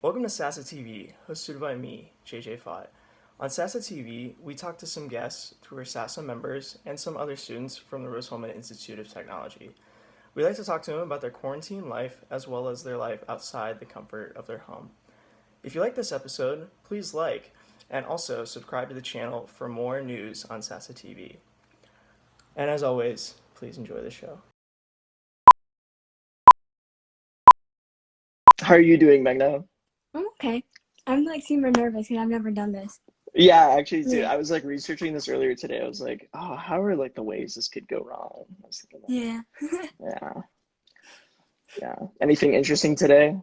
Welcome to SASA TV, hosted by me, JJ Fott. On SASA TV, we talk to some guests who are SASA members and some other students from the Rose-Hulman Institute of Technology. We like to talk to them about their quarantine life as well as their life outside the comfort of their home. If you like this episode, please like and also subscribe to the channel for more news on SASA TV. And as always, please enjoy the show. How are you doing, Meghna? I'm okay. I'm like super nervous because I've never done this. Yeah, actually, too. Yeah. I was like researching this earlier today. I was like, oh, how are like the ways this could go wrong? I was thinking Yeah. that. Yeah, yeah. Anything interesting today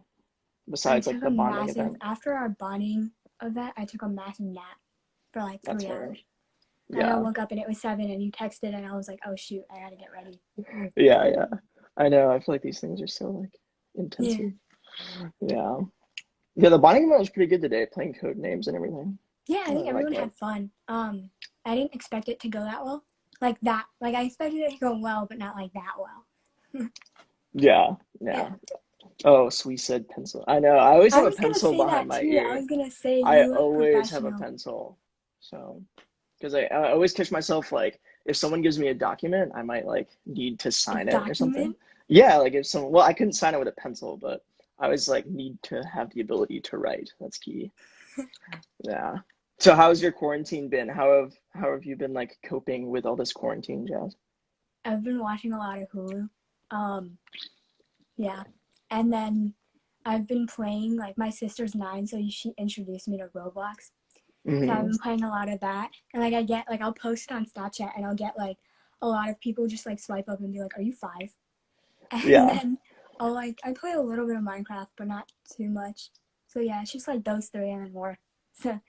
I besides like took the a bonding massive, event? after our bonding event, I took a massive nap for like That's 3 hours. fair. And I Yeah, wook up and it was 7 and you texted and I was like, oh shoot, I gotta get ready. yeah, yeah. I know. I feel like these things are so like Yeah. intensive. Yeah, yeah. The bonding event was pretty good today, playing code names and everything. Yeah, I I think really liked everyone it. had fun. I didn't expect it to go that well. Like that. Like I expected it to go well, but not like that well. Yeah, yeah. Yeah. Oh, so we said pencil. I know. I always I have a was gonna pencil say behind that my too. I ear. was gonna say I you look always have a professional. pencil. So, because I always catch myself like if someone gives me a document, I might like need to A sign it or something. document? Yeah, like if someone, well, I couldn't sign it with a pencil, but I always like need to have the ability to write. That's key. Yeah. So how's your quarantine been? How have you been like coping with all this quarantine jazz? I've been watching a lot of Hulu. Um, Yeah. And then I've been playing, like, my sister's 9, so she introduced me to Roblox. So I've Hmm. been playing a lot of that. And, like, I get, like, I'll post it on Snapchat and I'll get, like, a lot of people just, like, swipe up and be like, are you 5? And Yeah. then I play a little bit of Minecraft, but not too much. So, yeah, it's just, like, those three and then more. So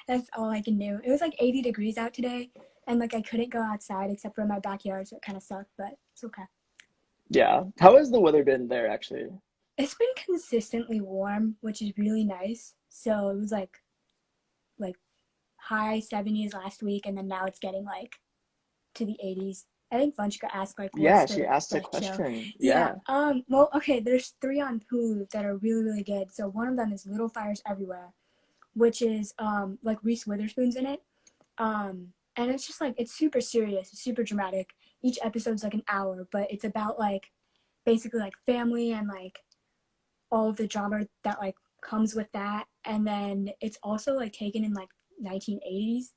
that's all I can do. It was, like, 80 degrees out today. And, like, I couldn't go outside except for in my backyard, so it kind of sucked, but it's okay. Yeah. How has the weather been there actually? It's been consistently warm, which is really nice. So it was like high 70s last week, and then now it's getting like to the 80s. I think Vanchika asked like what's Yeah, she the asked a best show. question. Yeah. Yeah. Well, okay. There's three on Hulu that are really really good. So one of them is Little Fires Everywhere, which is like Reese Witherspoon's in it. And it's just like it's super serious, it's super dramatic. Each episode's like an hour, but it's about like basically like family and like all of the drama that like comes with that, and then it's also like taken in like 1980s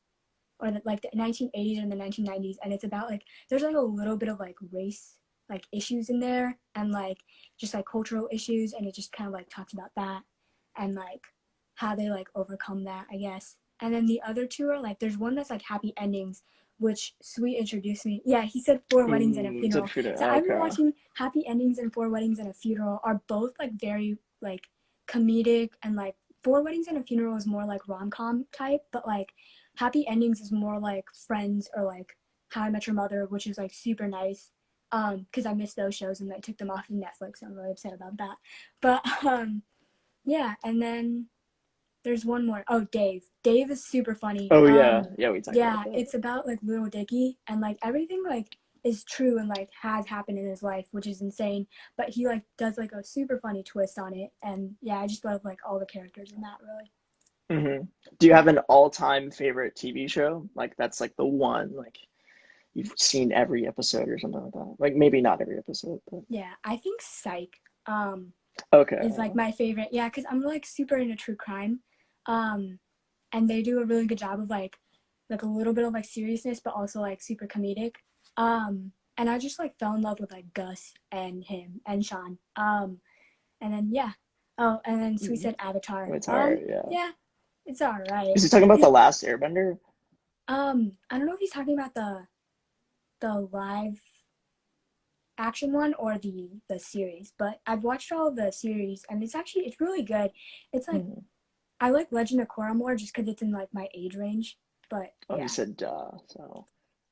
or like the 1980s and the 1990s, and it's about like there's like a little bit of like race like issues in there and like just like cultural issues, and it just kind of like talks about that and like how they like overcome that, I guess. And then the other two are like there's one that's like happy endings, which Sweet introduced me. Yeah, he said four weddings and a Ooh, it's a funeral. shooter. So I've been Okay. watching Happy Endings and Four Weddings and a Funeral are both like very like comedic, and like Four Weddings and a Funeral is more like rom-com type, but like Happy Endings is more like Friends or like How I Met Your Mother, which is like super nice. Because I missed those shows and they took them off of Netflix. I'm really upset about that. But yeah, and then there's one more. Oh, Dave. Dave is super funny. Oh yeah, yeah, we talked about Yeah, that. it's about like little Dicky and like everything like is true and like has happened in his life, which is insane. But he like does like a super funny twist on it, and yeah, I just love like all the characters in that really. Hmm. Do you Yeah, have an all-time favorite TV show? Like that's like the one like you've seen every episode or something like that. Like maybe not every episode, but yeah. I think Psych um okay. is like my favorite. Yeah, because I'm like super into true crime, um, and they do a really good job of like a little bit of like seriousness, but also like super comedic. And I just like fell in love with like Gus and him and Sean. And then yeah. Oh, and then so we Mhm. said Avatar. It's hard, yeah. Yeah, it's all right. Is he talking about the last Airbender? I don't know if he's talking about the live action one or the series, but I've watched all of the series and it's really good. It's like Mhm. I like Legend of Korra more just because it's in like my age range. But Oh, you yeah, said duh, so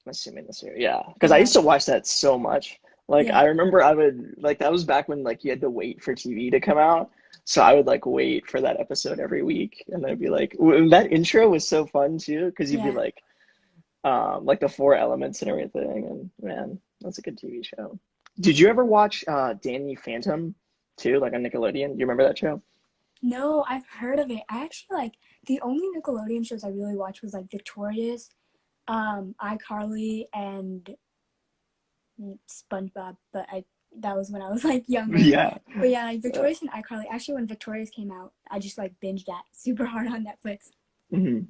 I'm assuming this year. Yeah, because I yeah, used to watch that so much. Like yeah, I remember I would like that was back when like you had to wait for TV to come out. So I would like wait for that episode every week, and then I'd be like, that intro was so fun too, because you'd be yeah. like the four elements and everything, and man, that's a good TV show. Did you ever watch Danny Phantom too, like on Nickelodeon? Do you remember that show? No, I've heard of it. I actually like the only Nickelodeon shows I really watched was like Victorious, iCarly, and SpongeBob. But I that was when I was like younger. Yeah. But yeah, like Uh, Victorious and iCarly. Actually, when Victorious came out, I just like binged that super hard on Netflix. mhm.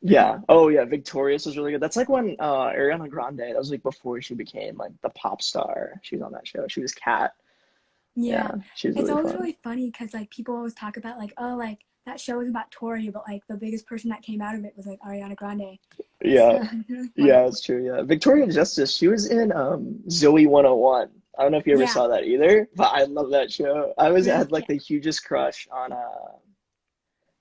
Yeah, Yeah. Oh yeah, Victorious was really good. That's like when Ariana Grande, that was like before she became like the pop star. She was on that show. She was Kat. Yeah, yeah. she was It's really always fun. really funny because like people always talk about like, oh, like that show was about Tori, but like the biggest person that came out of it was like Ariana Grande. Yeah. So it's really funny. Yeah, it's true. Yeah. Victoria Justice, she was in Zoe 101. I don't know if you ever Yeah, saw that either, but I love that show. really. Had like Yeah. the hugest crush on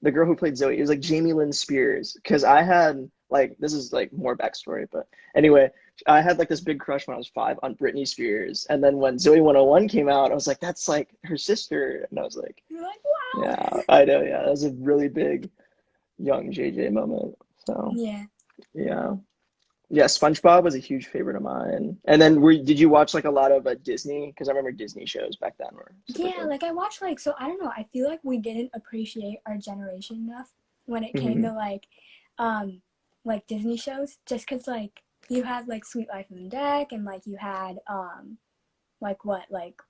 the girl who played Zoe. It was like Jamie Lynn Spears. Because I had like this is like more backstory, but anyway, I had like this big crush when I was 5 on Britney Spears. And then when Zoe 101 came out, I was like, that's like her sister. And I was like, You're like, wow. yeah, I know, yeah. That was a really big young JJ moment. So Yeah. yeah. Yeah, SpongeBob was a huge favorite of mine. And then did you watch like a lot of Disney? Because I remember Disney shows back then were super Yeah, cool. like I watched like so I don't know, I feel like we didn't appreciate our generation enough when it came Hmm. to um Disney shows just cuz like you had like Sweet Life on Deck and like you had like what like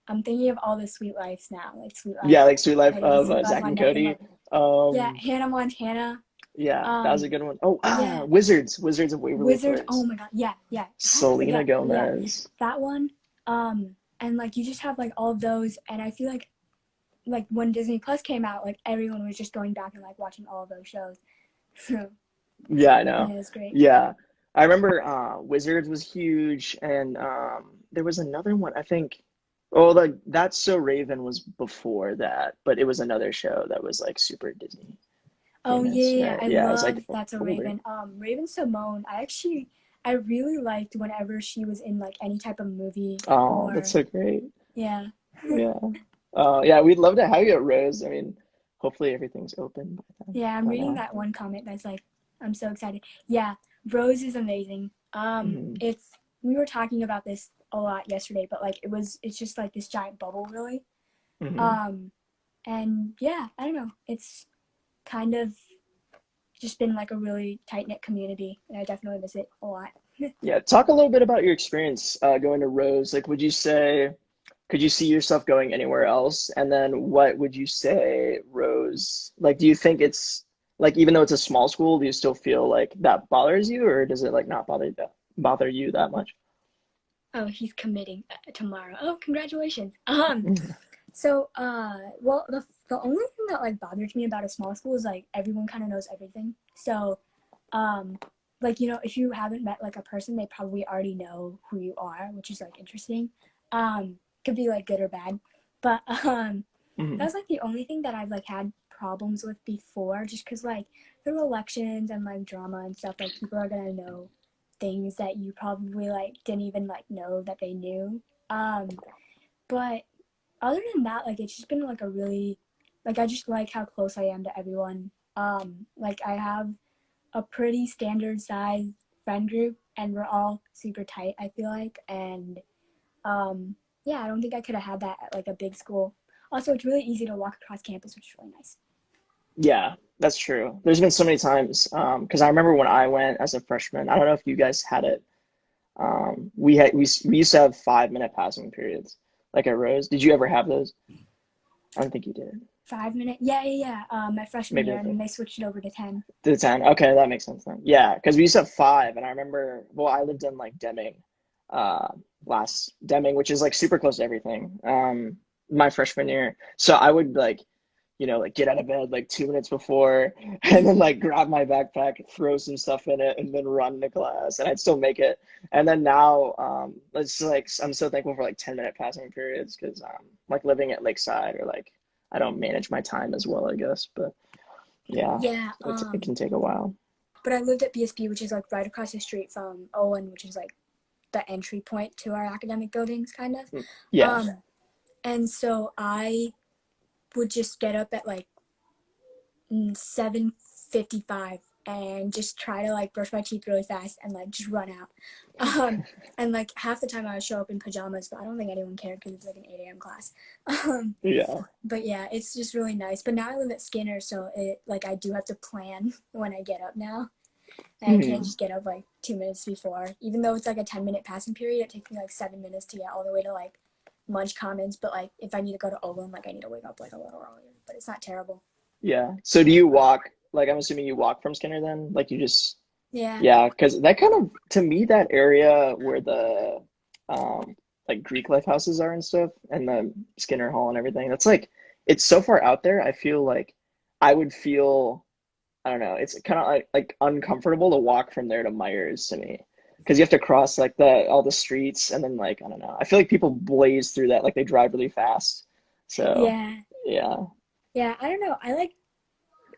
I'm thinking of all the Sweet Lives now, like Sweet Yeah, Life, like Sweet Life yeah, of Sweet Life Zach on and Deck and Cody. like yeah, Hannah Montana, Yeah, that was a um good one. Oh, yeah, Wizards of Waverly Wizard, oh Place. my god, yeah, yeah. How did I Selena forget? Yeah, Gomez. that one. And like you just have like all of those and I feel like when Disney Plus came out, like everyone was just going back and like watching all of those shows. So Yeah, I know. yeah, it's great. Yeah. I remember Wizards was huge and there was another one, I think. Oh, like That's So Raven was before that, but it was another show that was like super Disney Oh yeah, famous, yeah, yeah. right? I Yeah, it was like love That's a older. Raven. Raven Simone. I really liked whenever she was in like any type of movie Oh, that's or so great. yeah. Yeah. Yeah, we'd love to have you at Rose. I mean, hopefully everything's open by then. Yeah, I'm But reading that one comment that's like I'm so excited. Yeah, Rose is amazing. mhm, It's we were talking about this a lot yesterday, but like it's just like this giant bubble really. mhm. Um and yeah, I don't know. It's kind of just been like a really tight knit community, and I definitely miss it a lot. Yeah, talk a little bit about your experience going to Rose. Like, could you see yourself going anywhere else? And then what would you say, Rose? Like, do you think it's like even though it's a small school, do you still feel like that bothers you, or does it like not bother you that much? Oh, he's committing tomorrow. Oh, congratulations. Well, the only thing that like bothers me about a small school is like everyone kind of knows everything. So, um, like if you haven't met like a person, they probably already know who you are, which is like interesting. Could be like good or bad, but Mhm. that's like the only thing that I've like had problems with before, just because like through elections and like drama and stuff, like people are gonna know things that you probably like didn't even like know that they knew. But other than that, like it's just been like a really like I just like how close I am to everyone. Like I have a pretty standard size friend group and we're all super tight, I feel like. And yeah, I don't think I could have had that at like a big school. Also, it's really easy to walk across campus, which is really nice. Yeah, that's true. There's been so many times, because I remember when I went as a freshman. I don't know if you guys had it. We used to have 5 minute passing periods, like at Rose. Did you ever have those? I don't think you did. 5 minute, yeah, yeah, yeah. My freshman Maybe year, at and then they switched it over to 10. the 10. Okay, that makes sense then. Yeah, because we used to have 5, and I remember. Well, I lived in like Deming, uh, last Deming, which is like super close to everything. My freshman year, so I would like like get out of bed like 2 minutes before and then like grab my backpack, throw some stuff in it, and then run to class. And I'd still make it. And then now, it's like I'm so thankful for like 10 minute passing periods because like living at Lakeside or like I don't manage my time as well, I guess. But yeah, Yeah, it can take a while. but I lived at BSB, which is like right across the street from Owen, which is like the entry point to our academic buildings, kind of. Mm, yeah. Um, and so I would just get up at like 7:55 and just try to like brush my teeth really fast and like just run out. And like half the time I would show up in pajamas, but I don't think anyone cared because it's like an 8 a.m. class. Um, Yeah. but yeah, it's just really nice. But now I live at Skinner, so it like I do have to plan when I get up now. And I can't Mhm. just get up like 2 minutes before. Even though it's like a 10-minute passing period, it takes me like 7 minutes to get all the way to like Munch Commons. But like if I need to go to Olin, like I need to wake up like a little earlier. But it's not terrible. Yeah. So do you walk, like I'm assuming you walk from Skinner then? Like you just, Yeah. yeah, because that kind of, to me, that area where the like Greek life houses are and stuff, and the Skinner Hall and everything, that's like it's so far out there. I feel like I would feel, I don't know, it's kind of like uncomfortable to walk from there to Myers to me. Because you have to cross like the all the streets and then like I don't know. I feel like people blaze through that like they drive really fast. So, Yeah. yeah. Yeah. I don't know. I like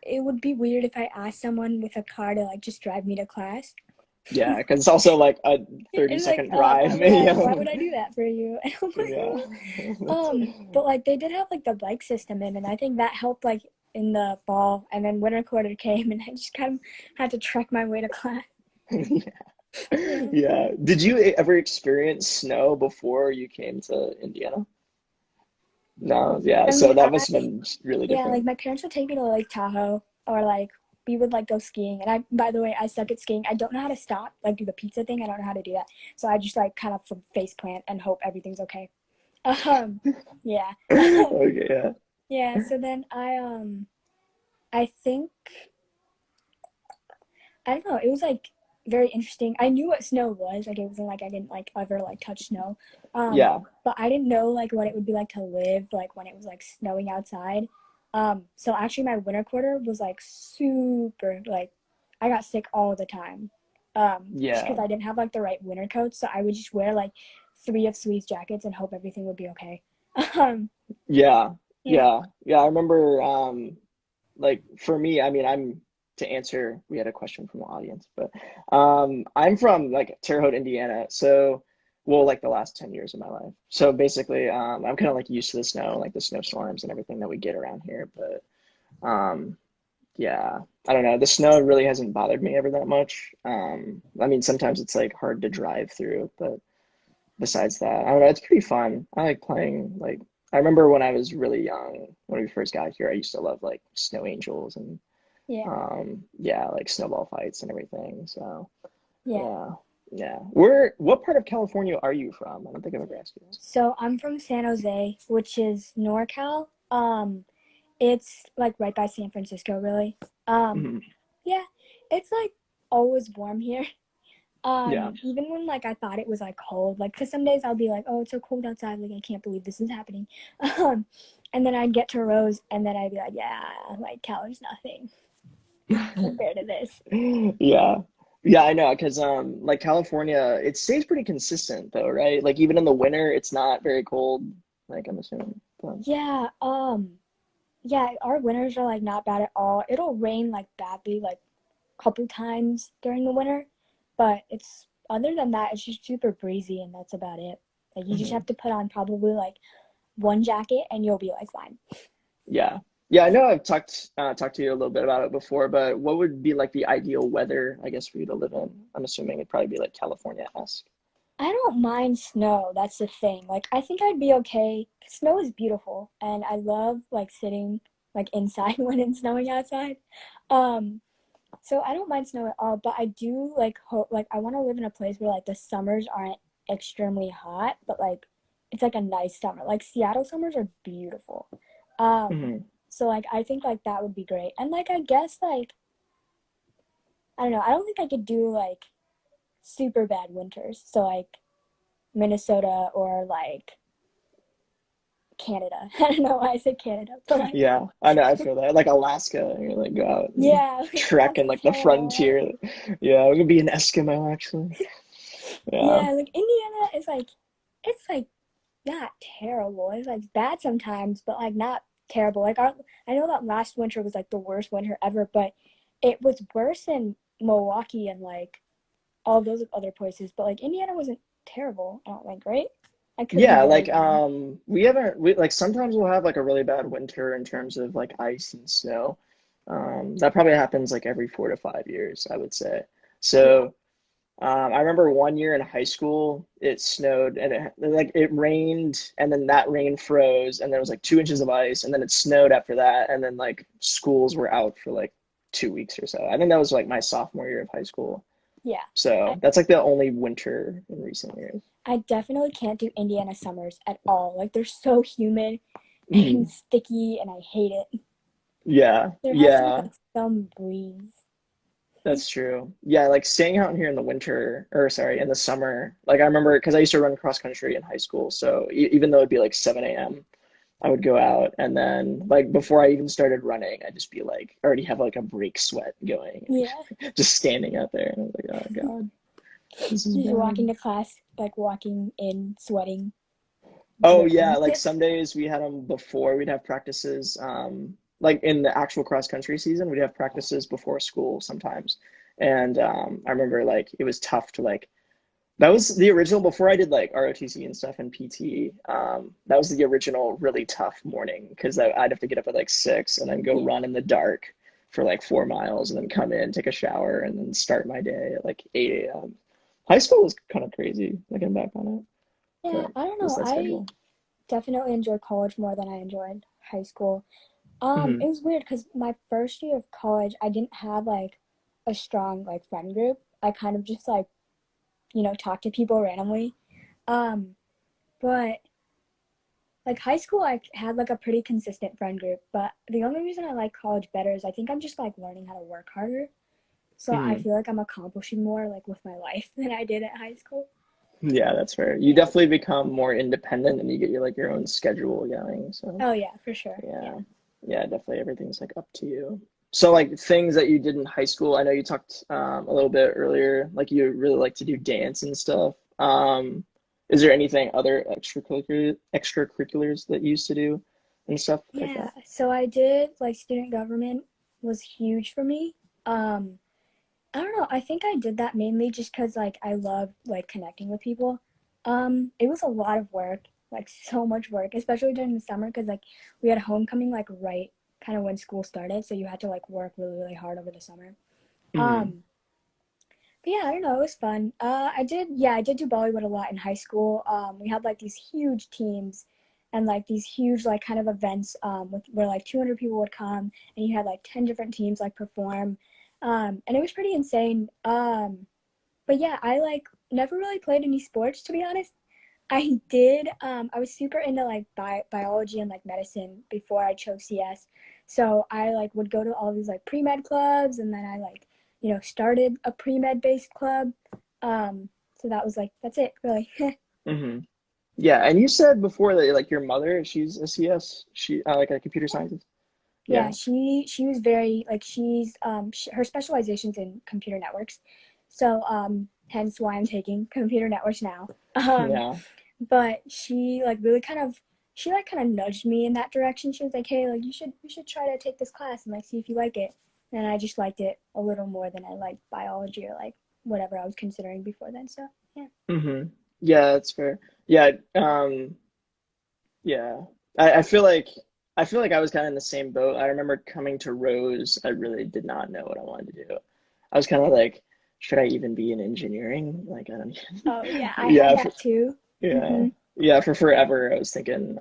it would be weird if I asked someone with a car to like just drive me to class. Yeah, because it's also like a 30 It's like, second drive. why would I do that for you? And I'm like, Yeah. but like they did have like the bike system in, and I think that helped like in the fall. And then winter quarter came, and I just kind of had to trek my way to class. Yeah. Yeah. Did you ever experience snow before you came to Indiana? No, yeah. I So mean, that must have been really yeah, like different. my parents would take me to Lake Tahoe, or like we would like go skiing. And I, by the way, I suck at skiing. I don't know how to stop, like do the pizza thing. I don't know how to do that. So I just like kind of face plant and hope everything's okay. Um, yeah. Okay, yeah. Yeah, so then I think I don't know, it was like very interesting. I knew what snow was, like it wasn't like I didn't like ever like touch snow. Um, Yeah. but I didn't know like what it would be like to live like when it was like snowing outside. So actually my winter quarter was like super like I got sick all the time. Just because Yeah. I didn't have like the right winter coats, so I would just wear like 3 of Swee's jackets and hope everything would be okay. Um, Yeah. yeah. Yeah. Yeah. I remember like for me, I mean, I'm to answer, we had a question from the audience, but I'm from like Terre Haute, Indiana. So, well, like the last 10 years of my life. So basically, I'm kind of like used to the snow, like the snowstorms and everything that we get around here. But yeah, I don't know. The snow really hasn't bothered me ever that much. I mean, sometimes it's like hard to drive through, but besides that, I don't know. It's pretty fun. I like playing. Like, I remember when I was really young, when we first got here, I used to love like snow angels and Yeah. yeah, like snowball fights and everything. So Yeah. yeah, yeah. What part of California are you from? I don't think I've ever asked you this. So I'm from San Jose, which is NorCal. It's like right by San Francisco, really. Um, Hmm. yeah, it's like always warm here. Yeah, Even when like I thought it was like cold, like cause some days I'll be like, oh, it's so cold outside, like I can't believe this is happening. Um, and then I'd get to Rose, and then I'd be like, yeah, like Cal is nothing compared to this. yeah. Yeah, I know, because like California, it stays pretty consistent though, right? Like even in the winter, it's not very cold, like I'm assuming. But, Yeah, yeah, our winters are like not bad at all. It'll rain like badly like a couple times during the winter, but it's other than that, it's just super breezy and that's about it. Like you just mhm. have to put on probably like one jacket and you'll be like fine. Yeah. Yeah, I know I've talked to you a little bit about it before, but what would be like the ideal weather, I guess, for you to live in? I'm assuming it'd probably be like California-esque. I don't mind snow. That's the thing. Like I think I'd be okay. Snow is beautiful and I love like sitting like inside when it's snowing outside. Um So I don't mind snow at all, but I do like hope like I want to live in a place where like the summers aren't extremely hot, but like it's like a nice summer. Like Seattle summers are beautiful. Um Hmm. so like I think like that would be great. And like I guess like I don't know, I don't think I could do like super bad winters. So like Minnesota or like Canada. I don't know why I said Canada, but like Yeah, I know, I feel that. Like Alaska, you like go out and yeah, like trek in Alaska's like the terrible. frontier. Yeah, we could be an Eskimo actually. Yeah. Yeah, like Indiana is like it's like not terrible. It's like bad sometimes, but like not terrible. Like I know that last winter was like the worst winter ever, but it was worse in Milwaukee and like all those other places. But like Indiana wasn't terrible. I don't think, right? I could be Yeah, very like wrong. we haven't we like sometimes we'll have like a really bad winter in terms of like ice and snow. That probably happens like every 4 to 5 years, I would say. Yeah. So I remember one year in high school, it snowed and it rained, and then that rain froze, and there was like 2 inches of ice, and then it snowed after that, and then like schools were out for like 2 weeks or so. I think that was like my sophomore year of high school. Yeah. I, So that's like the only winter in recent years. I definitely can't do Indiana summers at all. Like they're so humid and Mhm. sticky and I hate it. Yeah, There has to be yeah. like some breeze. That's true. Yeah, like staying out here in the winter, or sorry, in the summer. Like I remember because I used to run cross country in high school. So even though it'd be like 7 a.m., I would go out and then like before I even started running, I'd just be like already have like a break sweat going, Yeah. just standing out there. And I was like, oh God, this is Just walking bad. to class, like walking in, sweating, Oh yeah, dripping. like some days we had them before we'd have practices. Like in the actual cross country season, we'd have practices before school sometimes. And I remember like it was tough to like that was the original before I did like ROTC and stuff and PT. That was the original really tough morning because I'd have to get up at like 6 and then go Yeah. run in the dark for like 4 miles and then come in, take a shower, and then start my day at like 8 a.m. High school was kind of crazy looking back on it, Yeah, but I don't just know. that I schedule. definitely enjoyed college more than I enjoyed high school. Hmm. It was weird because my first year of college, I didn't have like a strong like friend group. I kind of just like, talk to people randomly. Um, but like high school, I had like a pretty consistent friend group. But the only reason I like college better is I think I'm just like learning how to work harder. So I Hmm. feel like I'm accomplishing more like with my life than I did at high school. Yeah, that's fair. You Yeah. definitely become more independent and you get your own schedule going. So Oh yeah, for sure. Yeah. yeah. Yeah, definitely everything's like up to you. So like things that you did in high school, I know you talked a little bit earlier, like you really like to do dance and stuff. Is there anything other extracurriculars that you used to do and stuff like Yeah. that? So I did like student government was huge for me. Um, I don't know. I think I did that mainly just because like I love like connecting with people. It was a lot of work, like so much work, especially during the summer because like we had homecoming like right kind of when school started, so you had to like work really really hard over the summer. Hmm. Um, but yeah, I don't know. It was fun. I did do Bollywood a lot in high school. We had like these huge teams and like these huge like kind of events with where like 200 people would come and you had like 10 different teams like perform. And it was pretty insane. But yeah, I like never really played any sports to be honest. I did. I was super into like biology and like medicine before I chose CS. So I like would go to all these like pre med clubs, and then I like started a pre med based club. So that was like that's it really. Hmm. Yeah, and you said before that like your mother, she's a CS, she like a computer scientist. Yeah, Yeah. she was very like her specialization's in computer networks. So hence why I'm taking computer networks now. Yeah. But she like really kind of nudged me in that direction. She was like, "Hey, like you should try to take this class and like see if you like it." And I just liked it a little more than I liked biology or like whatever I was considering before then. So yeah. Hmm. Yeah, that's fair. Yeah, yeah. I feel like I was kind of in the same boat. I remember coming to Rose, I really did not know what I wanted to do. I was kind of like, should I even be in engineering? Like, I don't Oh yeah, I had yeah, that too. yeah. Mhm. Yeah, for Yeah. forever I was thinking,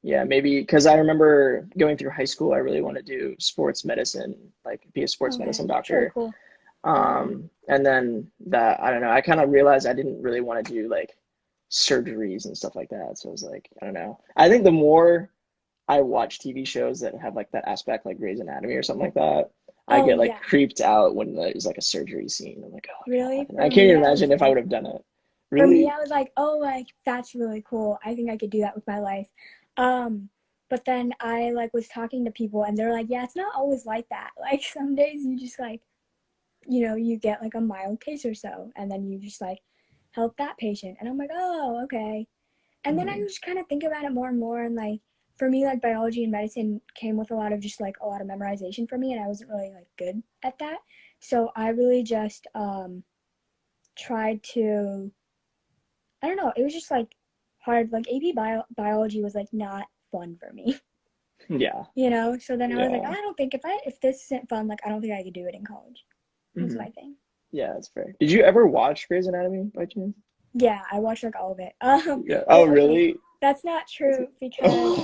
yeah, maybe because I remember going through high school, I really want to do sports medicine, like be a sports Okay, medicine that's really doctor. cool. And then that, I don't know, I kind of realized I didn't really want to do like surgeries and stuff like that. So I was like, I don't know. I think the more I watch TV shows that have like that aspect, like Grey's Anatomy or something like that, I Oh get like yeah, creeped out when there's like a surgery scene. I'm like, oh God. really. And I can't even imagine if I would have done it. For me, Really? I was like, oh, like that's really cool. I think I could do that with my life. Um, but then I like was talking to people and they're like, yeah, it's not always like that. Like some days you just like, you get like a mild case or so, and then you just like help that patient. And I'm like, oh, okay. And then I Hmm. just kind of think about it more and more. And like for me, like biology and medicine came with a lot of just like a lot of memorization for me, and I wasn't really like good at that. So I really just tried to I don't know. It was just like hard. Like AP biology was like not fun for me. Yeah. you know? So then I was like, Yeah. I don't think if this isn't fun, like I don't think I could do it in college. That's Hmm. my thing. Yeah, that's fair. Did you ever watch Grey's Anatomy by chance? Yeah, I watched like all of it. Yeah. Oh, Well, okay, really? that's not true because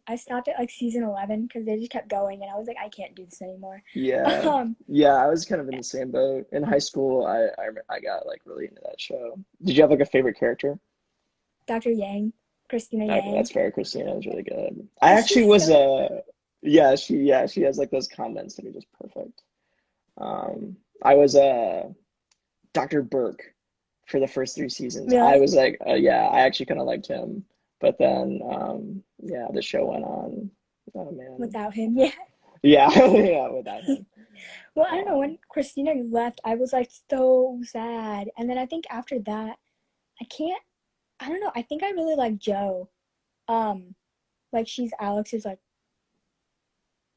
I stopped at like season 11 because they just kept going and I was like, I can't do this anymore. Yeah. Um, Yeah, I was kind of in the same boat. In high school, I got like really into that show. Did you have like a favorite character? Dr. Yang, Christina Okay, Yang, that's fair. Christina is really good. I actually she's was so yeah, she has like those comments that are just perfect. I was Dr. Burke for the first three seasons. I really was like, yeah, I actually kind of liked him, but then yeah, the show went on. Oh man, without him. Yeah. yeah, yeah, without him. Well, I don't know, Um, when Christina left, I was like so sad. And then I think after that, I can't, I don't know, I think I really like Joe. Um, like she's Alex's like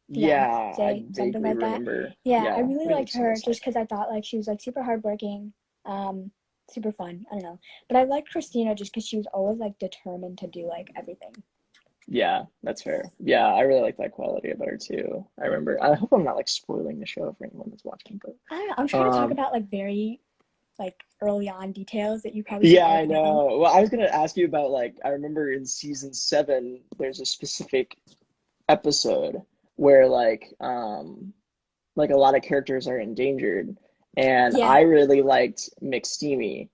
yeah, I fiance, something vaguely like that. remember. Yeah, I Yeah, really liked makes her sense. just because I thought like she was like super hardworking, um, super fun. I don't know, but I liked Christina just because she was always like determined to do like everything. Yeah, that's fair. Yeah, I really like that quality about her too. I remember. I hope I'm not like spoiling the show for anyone that's watching, I don't know. I'm but trying to talk about like very like early on details that you probably should yeah, I already know. know. Well, I was gonna ask you about like I remember in season seven, there's a specific episode where like a lot of characters are endangered, and Yeah, I really liked McSteamy.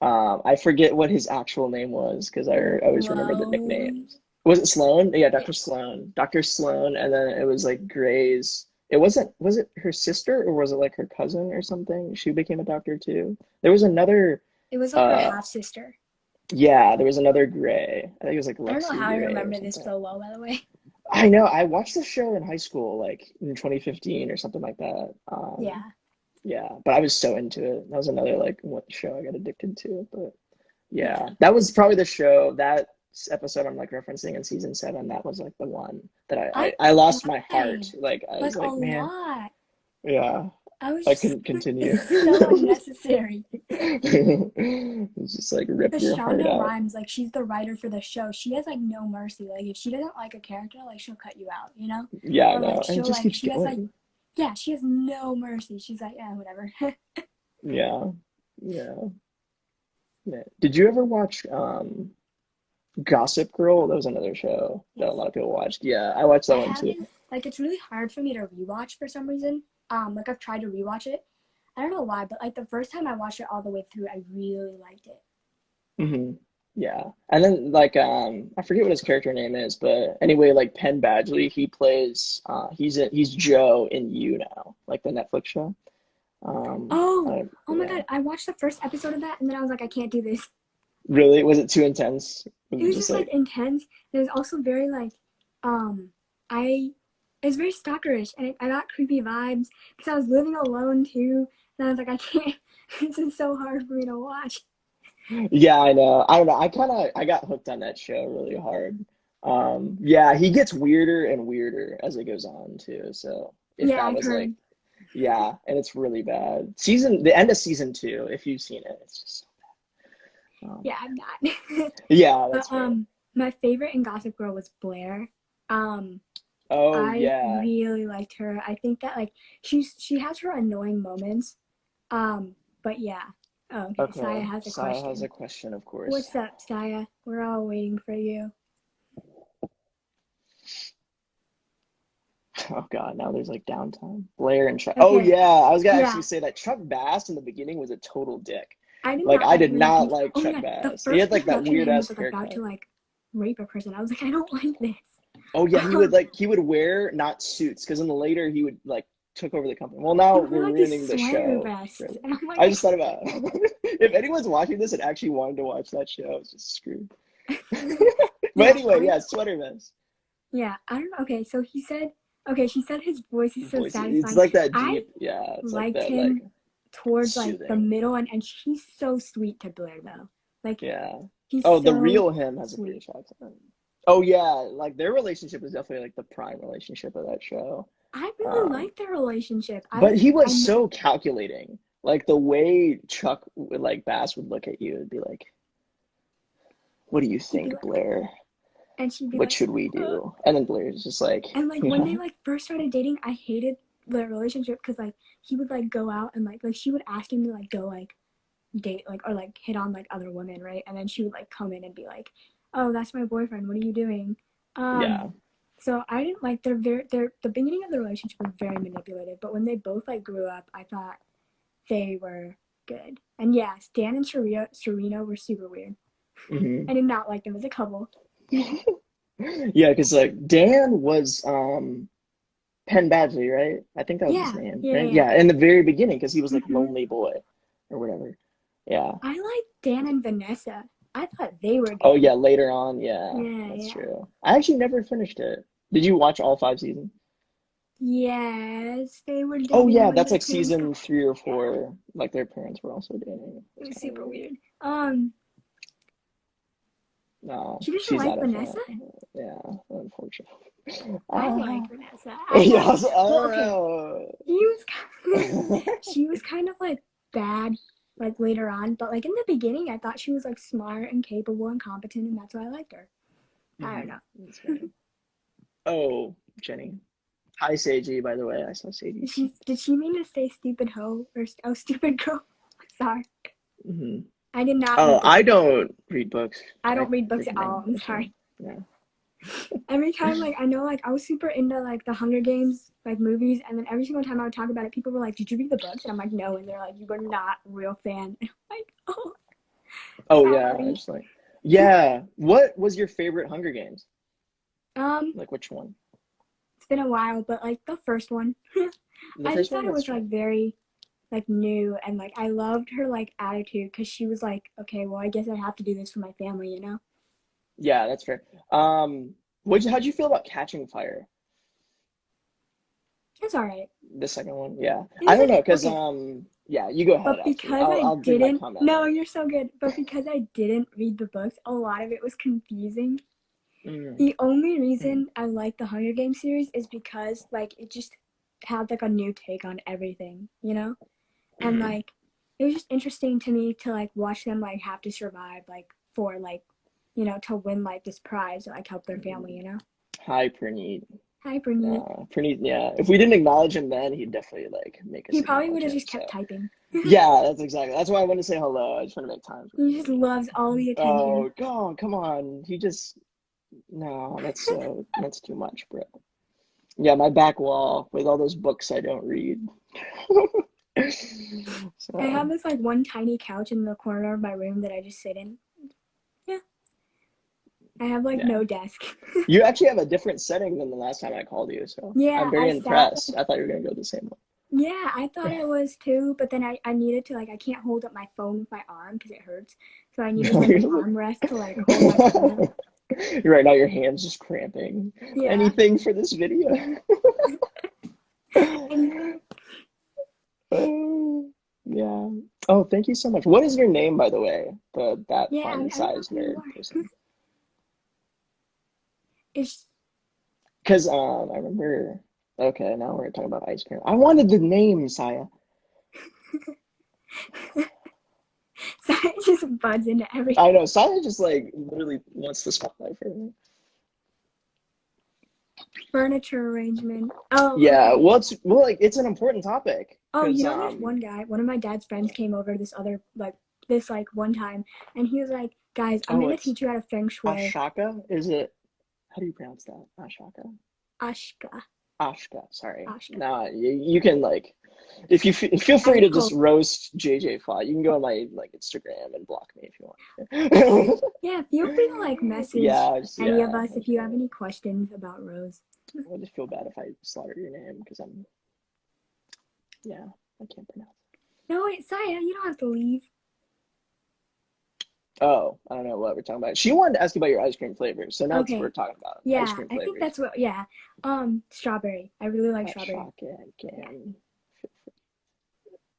I forget what his actual name was because I always remember the Sloan. nicknames. Was it Sloan? Yeah, Yeah, Dr. Sloan. Dr. Sloan, and then it was like Gray's. It wasn't, was it her sister or was it like her cousin or something? She became a doctor too. There was another, it was like her uh, half sister. yeah, there was another Gray. I think it was like I don't know Lexi how I Gray or remember this something. so well, by the way. I know. I watched the show in high school, like in 2015 or something like that. Yeah. Yeah, but I was so into it. That was another like what show I got addicted to. But Yeah. yeah, that was probably the show that episode I'm like referencing in season seven. That was like the one that I I lost my heart. cried Like I like was a like, man, lot. yeah, I was I just couldn't like, continue. this is so unnecessary. It's just like rip But your heart Shonda out. Rhimes, like she's the writer for the show. She has like no mercy. Like if she doesn't like a character, like she'll cut you out, you know? Yeah, I Or like know, and it she'll just like keeps she has like going. yeah, she has no mercy. She's like, yeah, whatever. Yeah, yeah, yeah. Did you ever watch Gossip Girl? That was another show that a Yes. lot of people watched. Yeah, I watched I that one too. haven't like it's really hard for me to rewatch for some reason. Like I've tried to rewatch it. I don't know why, but like the first time I watched it all the way through, I really liked it. Hmm. Yeah. And then like I forget what his character name is, but anyway, like Penn Badgley, he plays he's Joe in You now, like the Netflix show. Oh, oh my Yeah. god, I watched the first episode of that and then I was like, I can't do this. Really? Was it too intense? Was It it was just just like like intense. It was also very like, um, I, it was very stalkerish and I got creepy vibes because I was living alone too. And I was like, I can't, this is so hard for me to watch. yeah, I know. I don't know. I got hooked on that show really hard. Yeah, he gets weirder and weirder as it goes on too. So if Yeah, that I've was like heard. yeah, and it's really bad. The end of season two, if you've seen it, it's just Yeah, I'm not. yeah, But that's fair. my favorite in Gossip Girl was Blair. Um, Oh I yeah. really liked her. I think that like she has her annoying moments. But yeah. Oh, okay, Saya Okay. has a Saya has question. a question, of course. What's up, Saya? We're all waiting for you. Oh God, now there's like downtime. Blair and Chuck. Oh Okay, yeah, I was gonna actually yeah. say that Chuck Bass in the beginning was a total dick. I did Like not I like did him in the not beginning. like Oh my Chuck god, the Bass. He first had like that introduction of weird him was ass like about to haircut. like rape a person. I was like, I don't like this. Oh yeah, Um, he would wear not suits because in the later he would like took over the company. Well, he now would wear we're like ruining these the sweater show. vests, Really. and I'm like, I just thought about if anyone's watching this and actually wanted to watch that show, it's just screwed. But yeah, anyway, yeah, sweater vest. yeah, I don't know. Okay, so he said, okay, she said his voice is so Voice. It's satisfying. like that I deep. Yeah, it's like liked that like him towards like the soothing. middle, and he's so sweet to Blair though. Like Yeah. he's Oh, the so real him has a sweet. British accent. Oh yeah, like their relationship was definitely like the prime relationship of that show. I really Um, liked their relationship. but he I was know. so calculating. Like the way Chuck like Bass would look at you and be like, "What do you He'd be think, like, Blair?" and she'd be what like, should we do? And then Blair's just like, and like when they like first started dating, I hated the relationship because like he would like go out and like she would ask him to like go like date like or like hit on like other women, right? And then she would like come in and be like, oh, that's my boyfriend, what are you doing? yeah. So I didn't like the beginning of the relationship was very manipulative, but when they both like grew up, I thought they were good. And yeah, Stan and Serena were super weird. Hmm. I did not like them as a couple. Yeah, because like Dan was Penn Badgley, right? I think that was his Yeah, name, yeah, right? yeah. Yeah, in the very beginning, because he was like Mm-hmm. lonely boy or whatever. Yeah. I like Dan and Vanessa. I thought they were Oh good. yeah, later on, yeah, Yeah, that's yeah. true. I actually never finished it. Did you watch all 5 seasons? Yes, they were Oh dating yeah, when that's their like parents got. season 3 or 4. Yeah, Like their parents were also dating. it It's was kind of super weird. weird. No, She doesn't she's like not a fan. Vanessa. Yeah, unfortunately. I like Vanessa. I thought, Yes, I well, don't okay, know. she was she was kind of like bad, like later on, but like in the beginning, I thought she was like smart and capable and competent, and that's why I liked her. I don't Mhm, know. that's fair. Oh, Jenny. Hi, Seiji, by the way. I saw Seiji. Did she mean to say stupid hoe or oh stupid girl? Sorry, Hmm. I did not Oh, read the I book. don't read books. I I don't read books at freaking all. I'm sorry. personally. Yeah. Every time, like, I know, like, I was super into, like, the Hunger Games, like, movies, and then every single time I would talk about it, people were like, did you read the books? And I'm like, no, and they're like, you were not a real fan. And I'm like, oh, Oh yeah, I sorry. just like. Yeah. What was your favorite Hunger Games? Um, Like which one? it's been a while, but, like, the first one, The I first just thought one? it That's was, fair. like, very, like, new, and, like, I loved her, like, attitude, because she was like, okay, well, I guess I have to do this for my family, you know? Yeah, that's fair. How'd you feel about Catching Fire? It's alright. The second one? Yeah. It I was, don't know, because okay, yeah, you go ahead but after. because I'll I I'll give my didn't, comment no, after. you're so good, but because I didn't read the books, a lot of it was confusing. Mm, The only mm, reason I like the Hunger Games series is because like it just had like a new take on everything, you know? And mm, like it was just interesting to me to like watch them like have to survive like for like to win like this prize or like help their family, mm. you know? Hi, Praneet. Hyper neat. Praneet, yeah. If we didn't acknowledge him then, he'd definitely like make us He probably acknowledge would have him. just So kept typing. yeah, that's why I wanted to say hello. I just want to make time for He just Praneet. loves all the attention. Oh, God, come on. No, that's too much, bro. Yeah, my back wall with all those books I don't read. I have So, this like one tiny couch in the corner of my room that I just sit in. Yeah. I have like yeah. no desk. You actually have a different setting than the last time I called you, so I'm Yeah, very I sat impressed. I thought you were gonna go the same Yeah, I thought way. it was too, but then I needed to like I can't hold up my phone with my arm because it hurts. So I needed No, like you're an like, armrest to like hold my phone up. right now your hands just cramping. Yeah. Anything for this video? Anything? Oh, yeah. Oh, thank you so much. What is your name, by the way? That Yeah, fun I don't know size who you nerd are. person. It's Because I remember. Okay, now we're talking about ice cream. I wanted the name, Saya. sorry, it just buds into everything. I know Saya just like literally wants the spotlight for me. Furniture arrangement. Oh, Yeah, okay. like it's an important topic Oh, because there's one guy, one of my dad's friends came over this like one time and he was like, guys, I'm gonna it's teach you how to feng shui. Ashaka. Is it? How do you pronounce that? Ashaka. Ashka. Ashka. Sorry. Ashka. Nah, you can like if you feel I free to just hope. roast JJ Fott. You can go on my like Instagram and block me if you want. Yeah, feel free to like message any of Yeah. us if you have any questions about Rose. I just feel bad if I slaughter your name because yeah, I can't pronounce. No, wait, Saya, you don't have to leave. Oh, I don't know what we're talking about. She wanted to ask you about your ice cream flavors, so now we're Okay. talking about ice Yeah, cream I think flavors. that's what, yeah. Strawberry. I really like strawberry. Ashaka Yeah. again.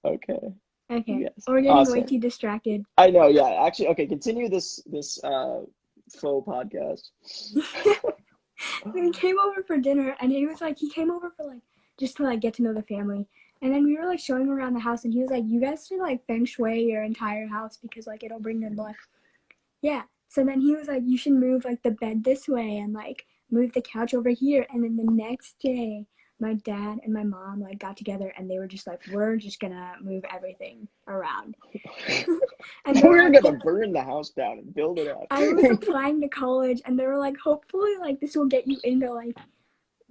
Okay. Okay. Yes. We're getting way Awesome. too distracted. I know. Yeah. Actually, okay. Continue this faux podcast. We came over for dinner and he came over for like, just to like get to know the family. And then we were like showing him around the house and he was like, you guys should like feng shui your entire house because like it'll bring good luck. Yeah. So then he was like, you should move like the bed this way and like move the couch over here. And then the next day, my dad and my mom like got together and they were just like, we're just gonna move everything around. And they were We're like, gonna burn the house down and build it up. I was applying to college and they were like, hopefully like this will get you into like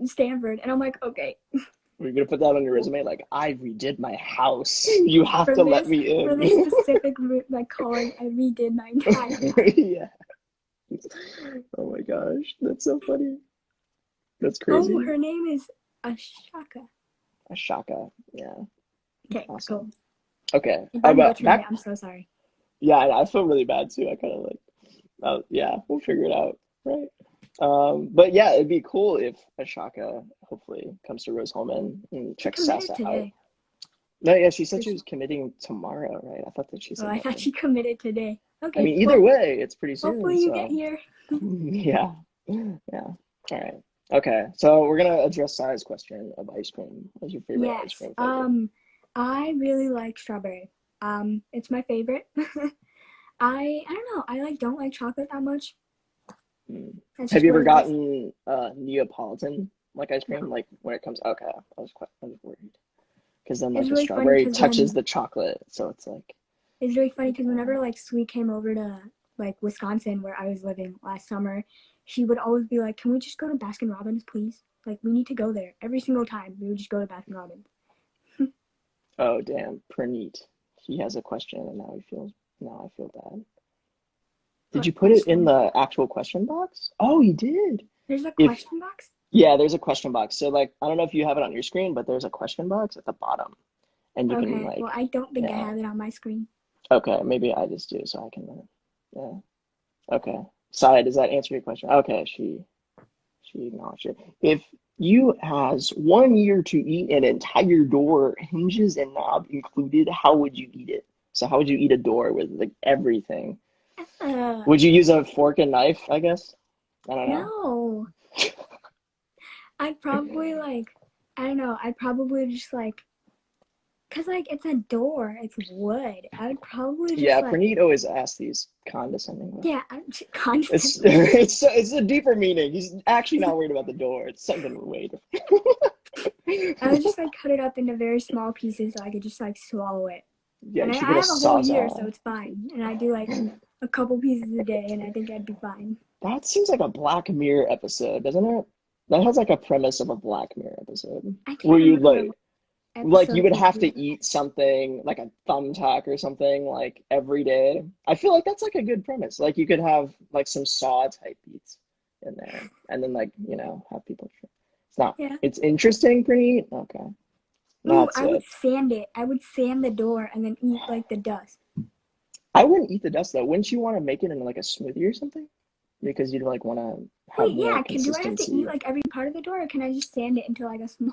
Stanford. And I'm like, okay. We're gonna put that on your resume, like, I redid my house. You have For to let this, me for in. this specific like college, I redid my entire house. Yeah. Oh my gosh, that's so funny. That's crazy. Oh, her name is Ashaka. Ashaka. Yeah. Okay, Awesome. cool. Okay. If I'm But butchering it, back. I'm so sorry. Yeah, I feel really bad too. I kind of like. Yeah, we'll figure it out, right? But yeah, it'd be cool if Ashaka hopefully comes to Rose-Hulman and She checks committed SASA out. today. No, yeah, she said So she was committing tomorrow, right? I thought that she oh, said I that. thought she committed today. I Okay, mean, either well, way, it's pretty soon, hopefully you get so here. yeah, yeah. All right. Okay, so we're gonna address Sarah's question of ice cream. What's your favorite ice Yes. cream flavor? I really like strawberry. It's my favorite. I don't know. I like don't like chocolate that much. Hmm. That's Have just you what ever it is. gotten Neapolitan like ice cream? No. Like when it comes, okay, I was worried because then like It's the really funny strawberry because touches the chocolate, so it's like, it's really funny because uh, whenever like Sweet came over to like Wisconsin where I was living last summer, she would always be like, "Can we just go to Baskin Robbins, please? Like we need to go there." Every single time we would just go to Baskin Robbins. oh damn, Praneet, he has a question and now I feel bad. Did What you put it in question? the actual question box? Oh, you did. There's a If question box? Yeah, there's a question box. So like I don't know if you have it on your screen, but there's a question box at the bottom. And you can Okay. like, Well, I don't think I yeah. have it on my screen. Okay, maybe I just do so I can yeah. Okay. Sai, does that answer your question? Okay, she acknowledged it. If you has 1 year to eat an entire door, hinges and knob included, how would you eat it? So how would you eat a door with like everything? Uh, Would you use a fork and knife, I guess? I don't know. no. I'd probably like, I don't know. I'd probably just like, cause like it's a door, it's wood. I would probably just Yeah, like, Praneet always asks these condescendingly. yeah, I'm It's constantly. it's a deeper meaning. He's actually not worried about the door. It's something way I would different. just like cut it up into very small pieces so I could just like swallow it. Yeah, And you I should get a have a whole year, so SASA. it's fine. And I do like a couple pieces a day, and I think I'd be fine. That seems like a Black Mirror episode, doesn't it? That has like a premise of a Black Mirror episode I where can't you remember what like episode you it would would have be. to eat something like a thumbtack or something like every day. I feel like that's like a good premise. Like you could have like some saw type beats in there and then like, have people try. It's not, Yeah. it's interesting, pretty. Okay. Ooh, That's I would it. sand it. I would sand the door and then eat like the dust. I wouldn't eat the dust though. Wouldn't you want to make it into like a smoothie or something? Because you'd like want to have Wait, more yeah. Do I have to eat consistency. like every part of the door, or can I just sand it into like a small,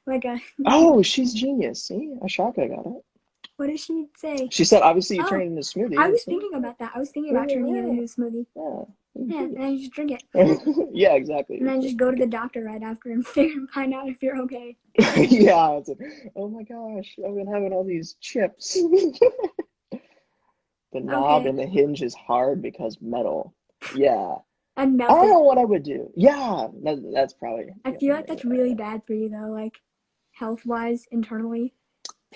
like a? Oh, she's genius. See, Ashaka got it. What did she say? She said, obviously, you turn Oh, it into a I smoothie. was See? thinking about that. I was thinking about turning it Yeah, into a smoothie. yeah, Yeah, and then you just drink it, yeah. Yeah, exactly. and then It's just go to the doctor right after and find out if you're okay. yeah, it's like, oh my gosh, I've been having all these chips. The knob Okay, and the hinge is hard because metal. Yeah. and I melt don't it. know what I would do. Yeah, that's probably, I yeah, feel like that's really bad for you though, like health-wise, internally.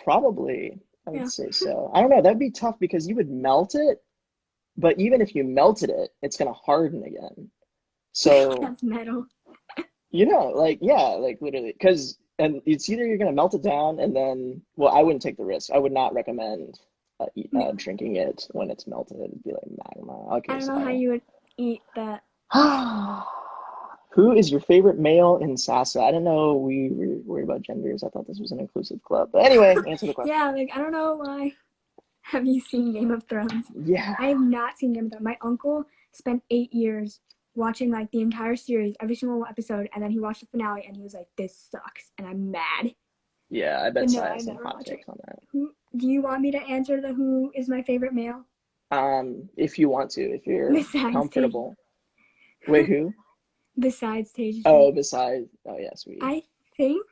probably, I would Yeah, say so. I don't know, that'd be tough because you would melt it, but even if you melted it, it's gonna harden again. So, that's metal. like, yeah, like literally, because and it's either you're gonna melt it down and then, well, I wouldn't take the risk. I would not recommend Yeah, drinking it when it's melted. It'd be like magma. I Okay, don't know how you would eat that. who is your favorite male in SASA? I didn't know we were worried about genders. I thought this was an inclusive club. But anyway, answer the question. Yeah, like I don't know why. Have you seen Game of Thrones? Yeah. I have not seen Game of Thrones. My uncle spent 8 years watching like the entire series, every single episode, and then he watched the finale and he was like, "This sucks," and I'm mad. Yeah, I bet But no, Sai has I've some never hot watched it. takes on that. Who do you want me to answer the who is my favorite male? If you want to, if you're Besides Tej. comfortable. Wait, who? Besides Oh, Tej. besides. Oh, yeah, sweetie. I think.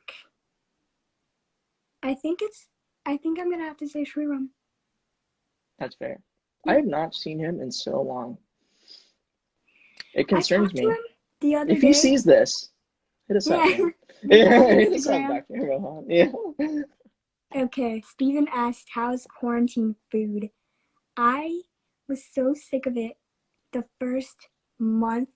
I think it's. I think I'm gonna have to say Shriram. That's fair. I Yeah. have not seen him in so long. It I concerns talked to me. him the other If he day. sees this, hit us up, Yeah, man. maybe on Hit us up, Instagram. Dr. Rohan. Yeah. Okay, Steven asked, how's quarantine food? I was so sick of it the first month,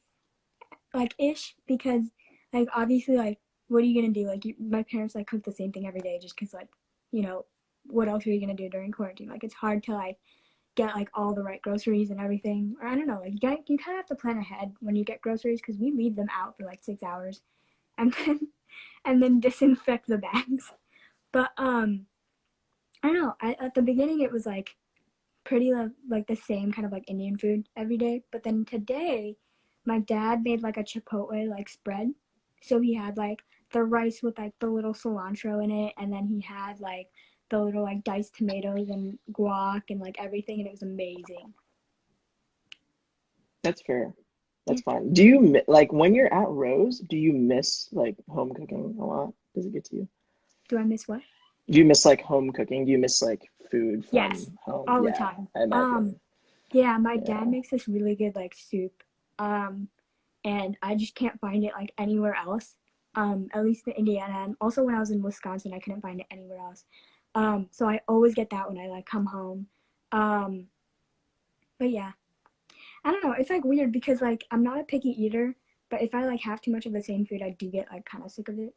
like ish, because like obviously like what are you gonna do? Like my parents like cook the same thing every day just because like you know what else are you gonna do during quarantine? Like it's hard to like get like all the right groceries and everything. Or I don't know, like you kind of have to plan ahead when you get groceries because we leave them out for like 6 hours and then disinfect the bags. But I don't know. At the beginning it was like pretty like the same kind of like Indian food every day. But then today, my dad made like a chipotle like spread. So he had like the rice with like the little cilantro in it, and then he had like the little like diced tomatoes and guac and like everything, and it was amazing. That's fair. Yeah. That's fine. Do you like when you're at Rose, do you miss like home cooking a lot? Does it get to you? Do I miss what? Do you miss like home cooking? Do you miss like food Yes, from home? all the Yeah, time. I imagine. Yeah, my dad Yeah. makes this really good like soup. Um, and I just can't find it like anywhere else. At least in Indiana, and also when I was in Wisconsin, I couldn't find it anywhere else. So I always get that when I like come home. Um, but yeah, I don't know. It's like weird because like I'm not a picky eater, but if I like have too much of the same food, I do get like kind of sick of it.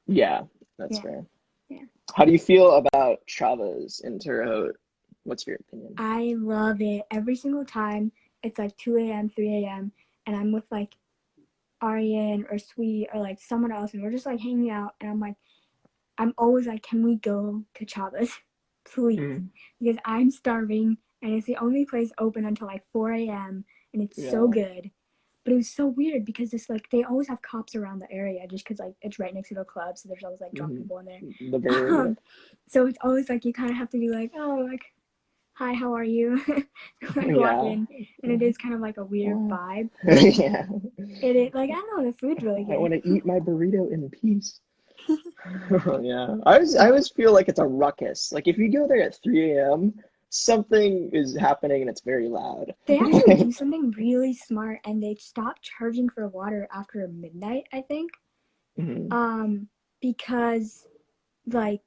Yeah, that's Yeah, fair. yeah. How do you feel about Travas in Terre Haute? What's your opinion? I love it every single time. It's like 2 a.m., 3 a.m., and I'm with like Aryan or Sweet or like someone else, and we're just like hanging out, and I'm always like, can we go to Chavez, please? Mm, Because I'm starving and it's the only place open until like 4 a.m. and it's so yeah. good. But it was so weird because it's like they always have cops around the area just because like it's right next to the club, so there's always like drunk Hmm. people in there. The bird, yep. So it's always like you kind of have to be like, oh, like, hi, how are you? Like walk Yeah. in, and it is kind of like a weird Oh. vibe. Yeah. It is like I don't know, the food's really I good. want to eat my burrito in peace. Yeah. I always feel like it's a ruckus. Like if you go there at 3 a.m., something is happening and it's very loud. They actually do something really smart and they stop charging for water after midnight, I think. Mhm. Um, because like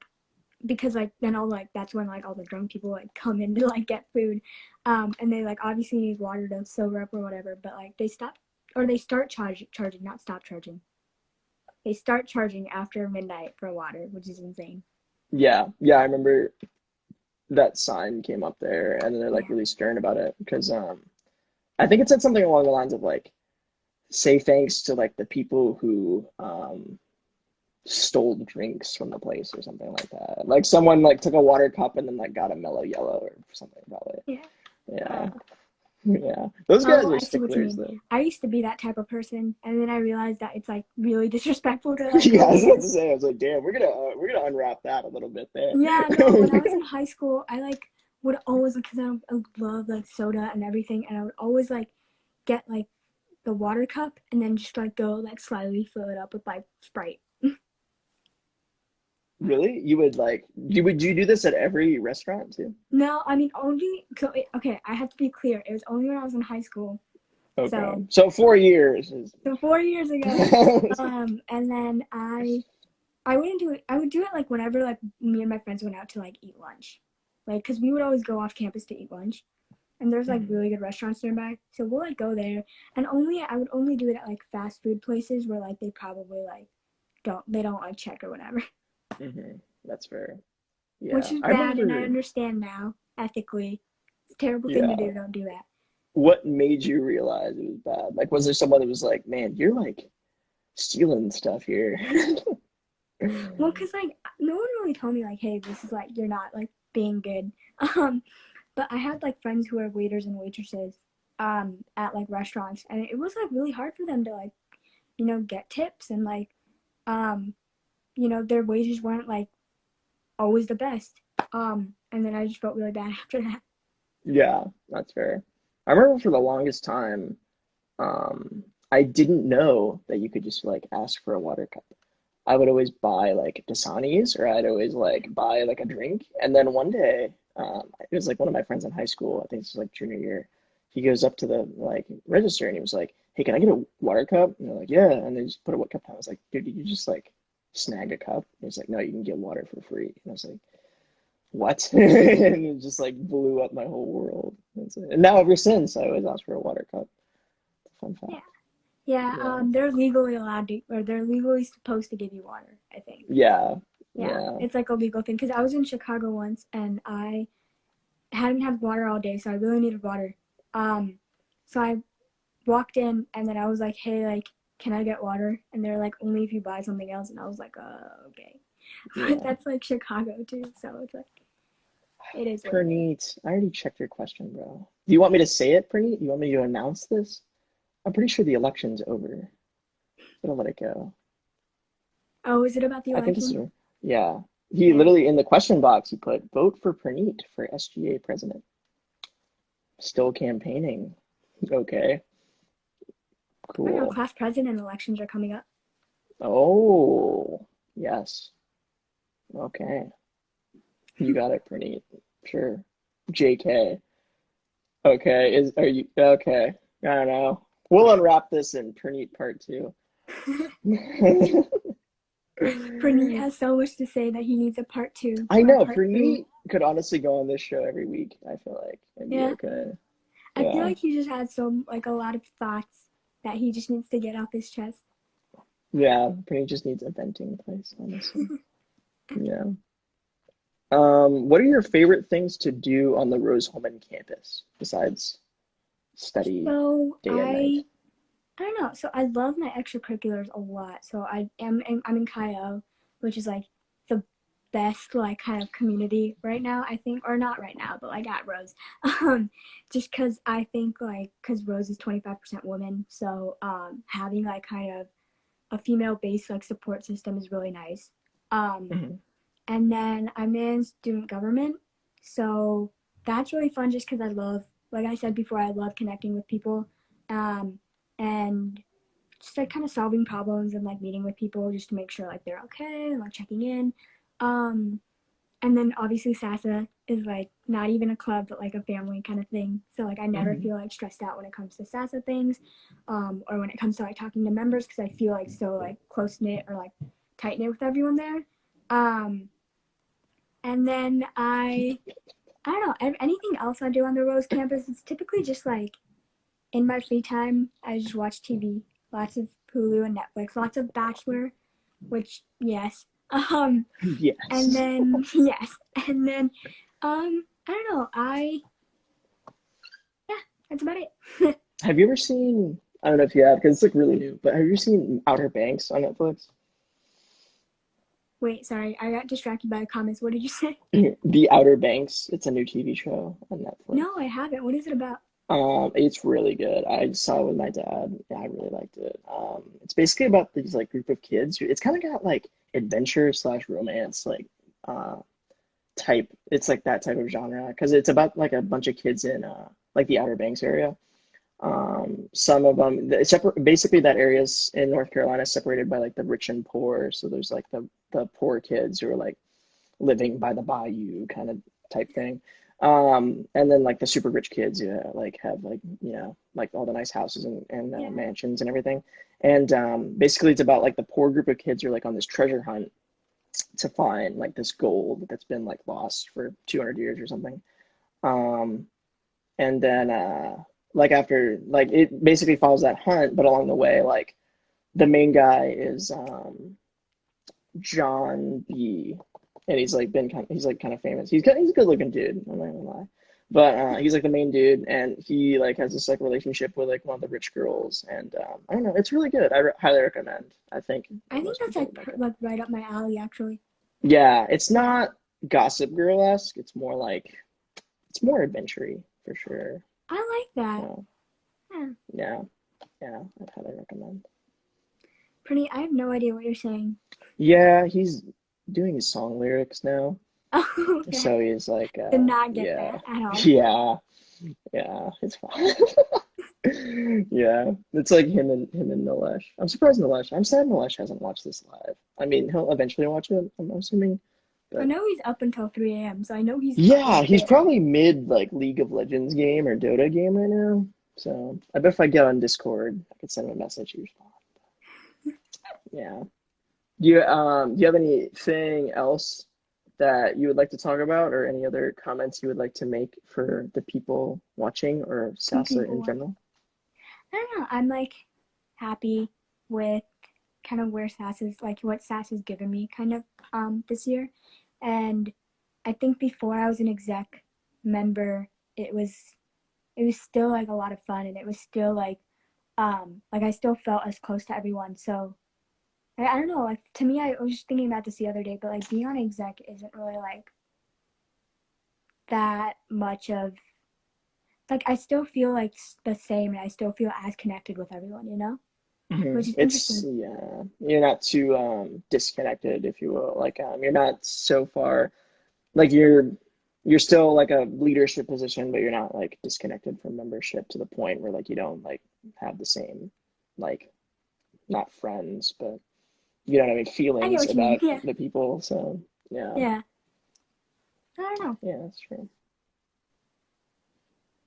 because then all like that's when like all the drunk people like come in to like get food. And they like obviously need water to sober up or whatever, but like they start charging, not stop charging. They start charging after midnight for water, which is insane. Yeah. Yeah, I remember that sign came up there and they're like Yeah. really stern about it because I think it said something along the lines of like say thanks to like the people who stole drinks from the place or something like that. Like someone like took a water cup and then like got a mellow yellow or something probably. Yeah. Yeah. Uh, Yeah. Those guys Oh, are I see what you sticklers mean. though. I used to be that type of person, and then I realized that it's like really disrespectful to like Yeah, I was about to police. say, I was like, damn, we're gonna unwrap that a little bit there. Yeah, no, when I was in high school, I like would always because I love like soda and everything, and I would always like get like the water cup and then just like go like slightly fill it up with like Sprite. Really? You would like you do this at every restaurant too? No, I mean only okay. I have to be clear. It was only when I was in high school, Okay. so So 4 years is 4 years ago. And then I wouldn't do it. I would do it like whenever like me and my friends went out to like eat lunch, like because we would always go off campus to eat lunch, and there's like Mhm. really good restaurants nearby, so we'll like go there. And I would only do it at like fast food places where like they probably like don't like check or whatever, Mhm. That's fair. which Yeah. is I bad, and I remember, understand now ethically. It's a terrible thing to yeah. do. Don't do that. What made you realize it was bad? Like, was there someone that was like, man, you're like stealing stuff here? Well, cause like no one really told me like, hey, this is like you're not like being good. Um, but I had like friends who are waiters and waitresses at like restaurants, and it was like really hard for them to like get tips and like um their wages weren't like always the best. And then I just felt really bad after that. Yeah, that's fair. I remember for the longest time, um, I didn't know that you could just like ask for a water cup. I would always buy like Dasani's or I'd always like buy like a drink. And then one day, it was like one of my friends in high school, I think this was like junior year, he goes up to the like register and he was like, "Hey, can I get a water cup?" And they're like, "Yeah." And they just put a what cup down. I was like, "Dude, did you just like snag a cup?" And he's like, "No, you can get water for free." And I was like, "What?" And it just like blew up my whole world. And now ever since, I always ask for a water cup. Fun Yeah. fact. Yeah, Yeah. they're legally allowed to, or they're legally supposed to give you water, I think. Yeah. Yeah, Yeah. it's like a legal thing. Because I was in Chicago once and I hadn't had water all day, so I really needed water. So I walked in and then I was like, hey, like, can I get water? And they're like, only if you buy something else. And I was like, okay. But Yeah. that's like Chicago too, so it's like, it is what it is. Praneet, I already checked your question, bro. Do you want me to say it, Praneet? You want me to announce this? I'm pretty sure the election's over. Gonna let it go. Oh, is it about the I think this election? is, yeah. He Yeah. literally in the question box he put vote for Praneet for SGA president. Still campaigning. Okay, I don't know, cool. class president elections are coming up. Oh, yes. Okay. You got it, Praneet. Sure. JK. Okay. Are you okay? I don't know. We'll unwrap this in Praneet part two. Praneet has so much to say that he needs a part two I or a know, part three. Praneet could honestly go on this show every week, I feel like, and be Yeah. okay. I feel Yeah. like he just has some, like, a lot of thoughts that he just needs to get off his chest. Yeah. Praneet just needs a venting place, honestly. Yeah. What are your favorite things to do on the Rose-Hulman campus besides study So day and night? I don't know. So I love my extracurriculars a lot. So I'm in Chi-O, which is like the best like kind of community right now, I think, or not right now, but like at Rose. Just because I think like because Rose is 25% women, so having like kind of a female based like support system is really nice. Um, Hmm. and then I'm in student government, so that's really fun just because I love, like I said before, I love connecting with people. Um, and just like kind of solving problems and like meeting with people just to make sure like they're okay and like checking in. Um, and then obviously SASA is like not even a club but like a family kind of thing. So like I never Hmm. feel like stressed out when it comes to SASA things, or when it comes to like talking to members because I feel like so like close knit or like tight knit with everyone there. Um, and then I don't know, anything else I do on the Rose campus is typically just like in my free time, I just watch TV, lots of Hulu and Netflix, lots of Bachelor, which yes, and Yes. then yes, and then I don't know, yeah, that's about it. Have you ever seen, I don't know if you have, because it's like really new, but have you ever seen Outer Banks on Netflix? Wait, sorry, I got distracted by the comments. What did you say? The Outer Banks, it's a new TV show on Netflix. No, I haven't. What is it about? It's really good. I saw it with my dad. Yeah, I really liked it. It's basically about these like group of kids. It's kind of got like adventure slash romance like uh type. It's like that type of genre because it's about like a bunch of kids in like the Outer Banks area. Some of them separate. Basically, that area's in North Carolina is separated by like the rich and poor. So there's like the poor kids who are like living by the bayou kind of type thing. And then like the super rich kids, yeah, like have like like all the nice houses and Yeah, mansions and everything. And basically, it's about like the poor group of kids who are like on this treasure hunt to find like this gold that's been like lost for 200 years or something. Um, and then like after like it basically follows that hunt, but along the way, like the main guy is John B. And he's like he's like kind of famous. He's a good looking dude. I'm not gonna lie, but he's like the main dude, and he like has this like relationship with like one of the rich girls, and I don't know, it's really good. Highly recommend. I think I think most that's people like would like it. like right up my alley, actually. Yeah, it's Yeah, not Gossip Girl-esque. It's more like it's more adventure-y for sure. I like that. So Yeah. yeah, yeah, I'd highly recommend. Pretty. I have no idea what you're saying. Yeah, he's doing his song lyrics now. Oh, okay. So he's like, Did not get yeah, that at all. yeah, yeah, it's fine. Yeah, it's like him and Nilesh. I'm surprised Nilesh. I'm sad Nilesh hasn't watched this live. I mean, he'll eventually watch it, I'm assuming, I know he's up until 3 a.m., so I know he's Yeah, like he's there. probably mid like League of Legends game or Dota game right now. So I bet if I get on Discord, I could send him a message. He respond. Yeah. Do you have anything else that you would like to talk about, or any other comments you would like to make for the people watching or Some SASA people in want. general? I don't know. I'm like happy with kind of where SASA's like what SASA's given me kind of this year, and I think before I was an exec member, it was still like a lot of fun, and it was still like I still felt as close to everyone. So I don't know, like to me, I was just thinking about this the other day, but like being on exec isn't really like that much of like I still feel like the same, and I still feel as connected with everyone, you know, which is It's interesting. yeah, you're not too disconnected, if you will. Like you're not so far like you're still like a leadership position, but you're not like disconnected from membership to the point where like you don't like have the same like not friends, but you know what I mean, I get feelings what you mean. about Yeah, the people. So yeah, yeah. I don't know. yeah, that's true.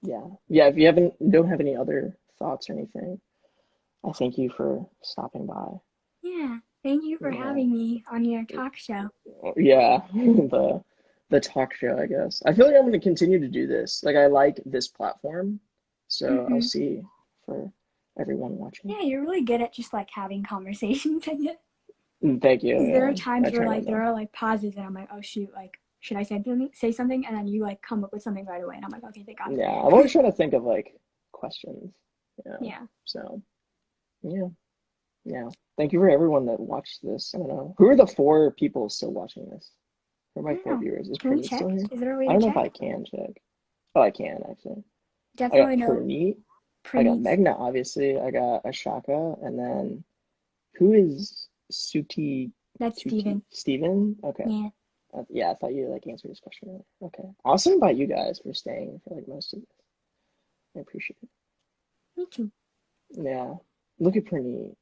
Yeah, yeah. If you don't have any other thoughts or anything, I thank you for stopping by. Yeah. Thank you for Yeah, having me on your talk show. yeah. The talk show, I guess. I feel like I'm going to continue to do this. Like I like this platform, so I'll Mm-hmm. see for everyone watching. Yeah, you're really good at just like having conversations, I guess. Thank you. Because there are Yeah, I times where try my like there best. are like pauses, and I'm like, oh shoot, like should I say something, and then you like come up with something right away, and I'm like, okay, thank God. Yeah, I'm always trying to think of like questions. Yeah. Yeah. So yeah, yeah. Thank you for everyone that watched this. I don't know. Who are the four people still watching this? Who are I my don't four know. viewers? Is Can we Pranit still check? here? Is there a way I to don't know if check? I can check. Oh, I can actually. I got Definitely no Pranit. I got Praneets. Meghna, obviously. I got Ashaka, and then who is That's Suti Steven. Steven? Okay. Yeah. Yeah, I thought you like answered this question earlier. Okay. Awesome about you guys for staying for like most of this. I appreciate it. Me too. Yeah. Look at Pranit.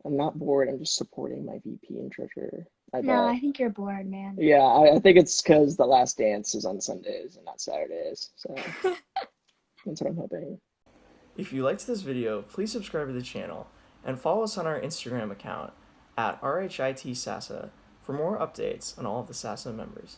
I'm not bored. I'm just supporting my VP and treasurer. I No, bet. I think you're bored, man. Yeah, I think it's because the last dance is on Sundays and not Saturdays. So that's what I'm hoping. If you liked this video, please subscribe to the channel and follow us on our Instagram account at RHITSASA for more updates on all of the SASA members.